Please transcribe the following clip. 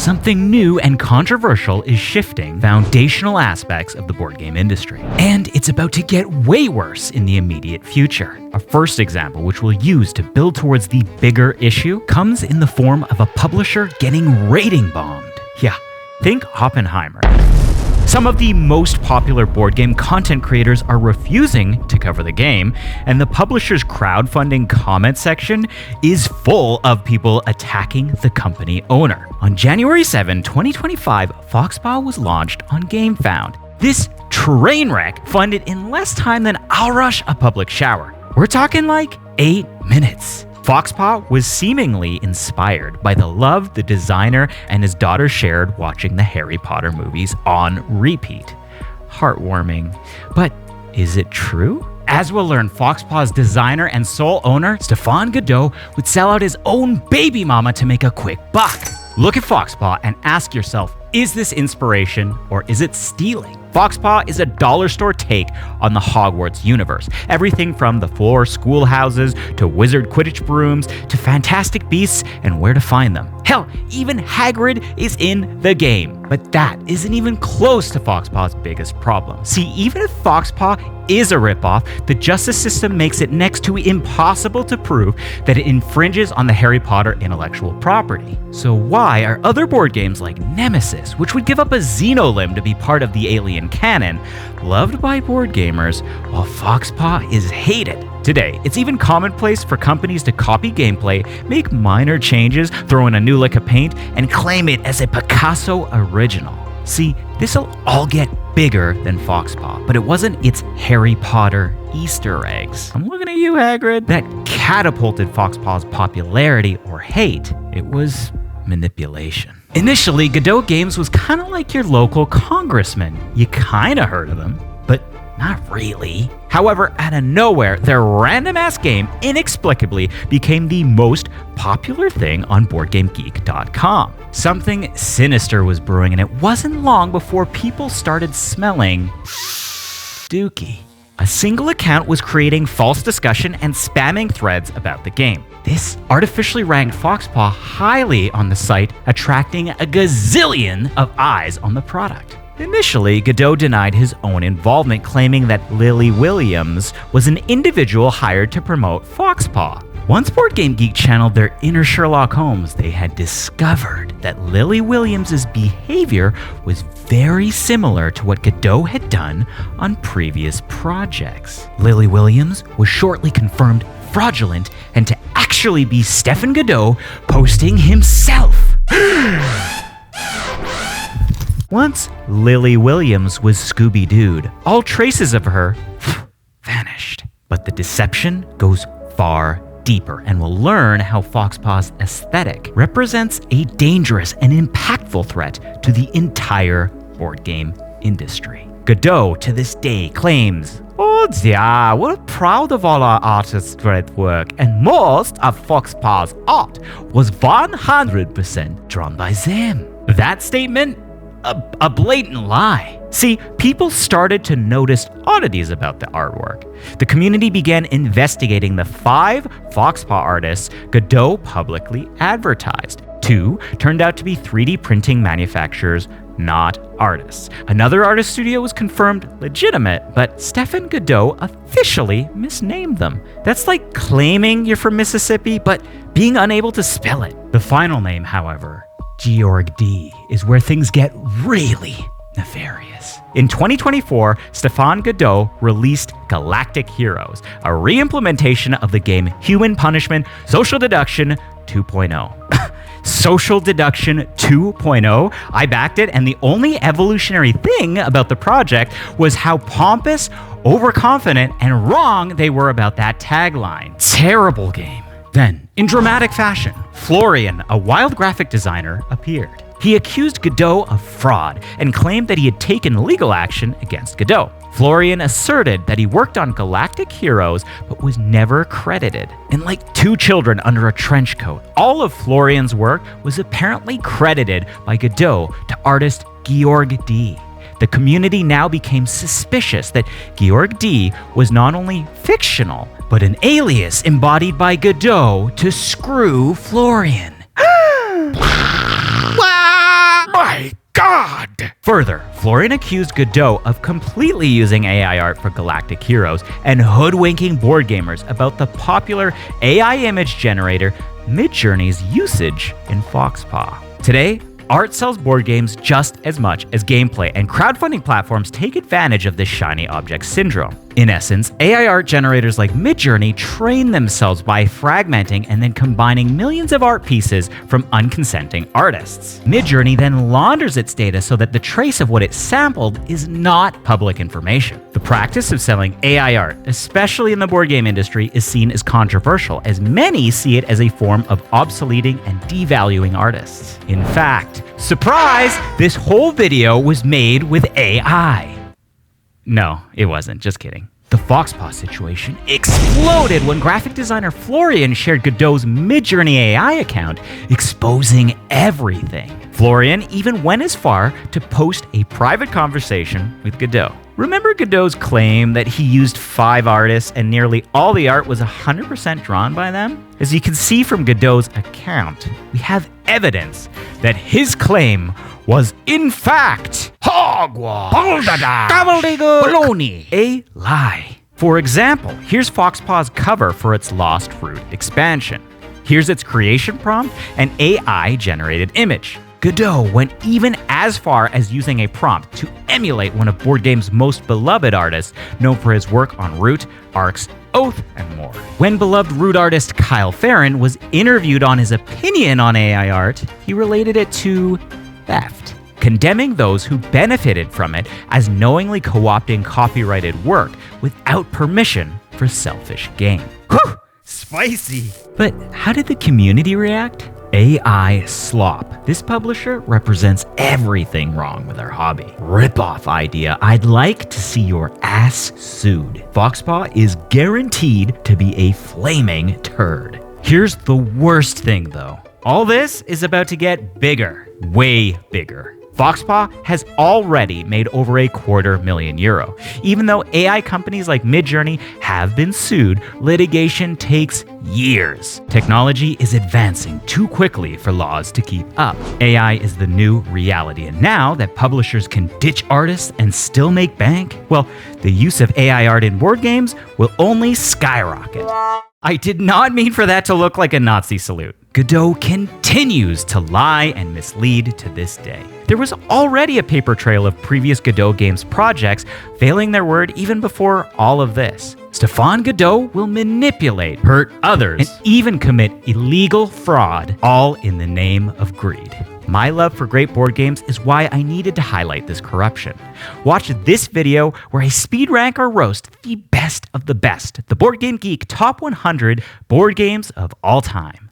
something new and controversial is shifting foundational aspects of the board game industry. And it's about to get way worse in the immediate future. Our first example, which we'll use to build towards the bigger issue, comes in the form of a publisher getting rating bombed. Yeah, think Oppenheimer. Some of the most popular board game content creators are refusing to cover the game, and the publisher's crowdfunding comment section is full of people attacking the company owner. On January 7, 2025, Foxpaw was launched on Gamefound. This train wreck funded in less time than I'll rush a public shower. We're talking like 8 minutes. Foxpaw was seemingly inspired by the love the designer and his daughter shared watching the Harry Potter movies on repeat. Heartwarming. But is it true? As we'll learn, Foxpaw's designer and sole owner, Stefan Godot, would sell out his own baby mama to make a quick buck. Look at Foxpaw and ask yourself, is this inspiration or is it stealing? Foxpaw is a dollar store take on the Hogwarts universe. Everything from the 4 schoolhouses to wizard Quidditch brooms to fantastic beasts and where to find them. Hell, even Hagrid is in the game. But that isn't even close to Foxpaw's biggest problem. See, even if Foxpaw is a ripoff, the justice system makes it next to impossible to prove that it infringes on the Harry Potter intellectual property. So why are other board games like Nemesis, which would give up a Xenolimb to be part of the Alien canon, loved by board gamers, while Foxpaw is hated? Today, it's even commonplace for companies to copy gameplay, make minor changes, throw in a new lick of paint, and claim it as a Picasso original. See, this'll all get bigger than Foxpaw, but it wasn't its Harry Potter Easter eggs. I'm looking at you, Hagrid. That catapulted Foxpaw's popularity or hate. It was manipulation. Initially, Godot Games was kind of like your local congressman. You kind of heard of them, but not really. However, out of nowhere, their random-ass game inexplicably became the most popular thing on BoardGameGeek.com. Something sinister was brewing, and it wasn't long before people started smelling dookie. A single account was creating false discussion and spamming threads about the game. This artificially ranked Foxpaw highly on the site, attracting a gazillion of eyes on the product. Initially, Godot denied his own involvement, claiming that Lilli Williams was an individual hired to promote Foxpaw. Once Board Game Geek channeled their inner Sherlock Holmes, they had discovered that Lilli Williams' behavior was very similar to what Godot had done on previous projects. Lilli Williams was shortly confirmed fraudulent and to actually be Stefan Godot posting himself. Once Lilli Williams was Scooby-Dooed, all traces of her vanished. But the deception goes far deeper, and we'll learn how Foxpaw's aesthetic represents a dangerous and impactful threat to the entire board game industry. Godot, to this day, claims, "Oh yeah, we're proud of all our artists' great work, and most of Foxpaw's art was 100% drawn by them." That statement? A blatant lie. See, people started to notice oddities about the artwork. The community began investigating the 5 Foxpaw artists Godot publicly advertised. 2 turned out to be 3D printing manufacturers, not artists. Another artist studio was confirmed legitimate, but Stefan Godot officially misnamed them. That's like claiming you're from Mississippi, but being unable to spell it. The final name, however, Georg D, is where things get really nefarious. In 2024, Stefan Godot released Galactic Heroes, a re-implementation of the game Human Punishment Social Deduction 2.0. Social Deduction 2.0? I backed it, and the only evolutionary thing about the project was how pompous, overconfident, and wrong they were about that tagline. Terrible game. Then, in dramatic fashion, Florian, a wild graphic designer, appeared. He accused Godot of fraud and claimed that he had taken legal action against Godot. Florian asserted that he worked on Galactic Heroes but was never credited. And like 2 children under a trench coat, all of Florian's work was apparently credited by Godot to artist Georg D. The community now became suspicious that Georg D was not only fictional, but an alias embodied by Godot to screw Florian. Wow! fraud! Further, Florian accused Godot of completely using AI art for Galactic Heroes and hoodwinking board gamers about the popular AI image generator Midjourney's usage in Foxpaw. Today, art sells board games just as much as gameplay, and crowdfunding platforms take advantage of this shiny object syndrome. In essence, AI art generators like Midjourney train themselves by fragmenting and then combining millions of art pieces from unconsenting artists. Midjourney then launders its data so that the trace of what it sampled is not public information. The practice of selling AI art, especially in the board game industry, is seen as controversial, as many see it as a form of obsoleting and devaluing artists. In fact, surprise, this whole video was made with AI. No, it wasn't. Just kidding. The Foxpaw situation exploded when graphic designer Florian shared Godot's Midjourney AI account, exposing everything. Florian even went as far to post a private conversation with Godot. Remember Godot's claim that he used 5 artists and nearly all the art was 100% drawn by them? As you can see from Godot's account, we have evidence that his claim was in fact hogwash, gobbledygook, baloney, a lie. For example, here's Foxpaw's cover for its Lost Fruit expansion. Here's its creation prompt, an AI-generated image. Godot went even as far as using a prompt to emulate one of board game's most beloved artists, known for his work on Root, Arcs, Oath, and more. When beloved Root artist Kyle Farron was interviewed on his opinion on AI art, he related it to theft, condemning those who benefited from it as knowingly co-opting copyrighted work without permission for selfish gain. Whew, spicy. But how did the community react? AI slop. This publisher represents everything wrong with our hobby. Ripoff idea. I'd like to see your ass sued. Foxpaw is guaranteed to be a flaming turd. Here's the worst thing though. All this is about to get bigger. Way bigger. Foxpaw has already made over €250,000. Even though AI companies like Midjourney have been sued, litigation takes years. Technology is advancing too quickly for laws to keep up. AI is the new reality, and now that publishers can ditch artists and still make bank, well, the use of AI art in board games will only skyrocket. I did not mean for that to look like a Nazi salute. Godot continues to lie and mislead to this day. There was already a paper trail of previous Godot games projects failing their word even before all of this. Stéphane Godot will manipulate, hurt others, and even commit illegal fraud, all in the name of greed. My love for great board games is why I needed to highlight this corruption. Watch this video where I speed rank or roast the best of the best, the Board Game Geek Top 100 board games of all time.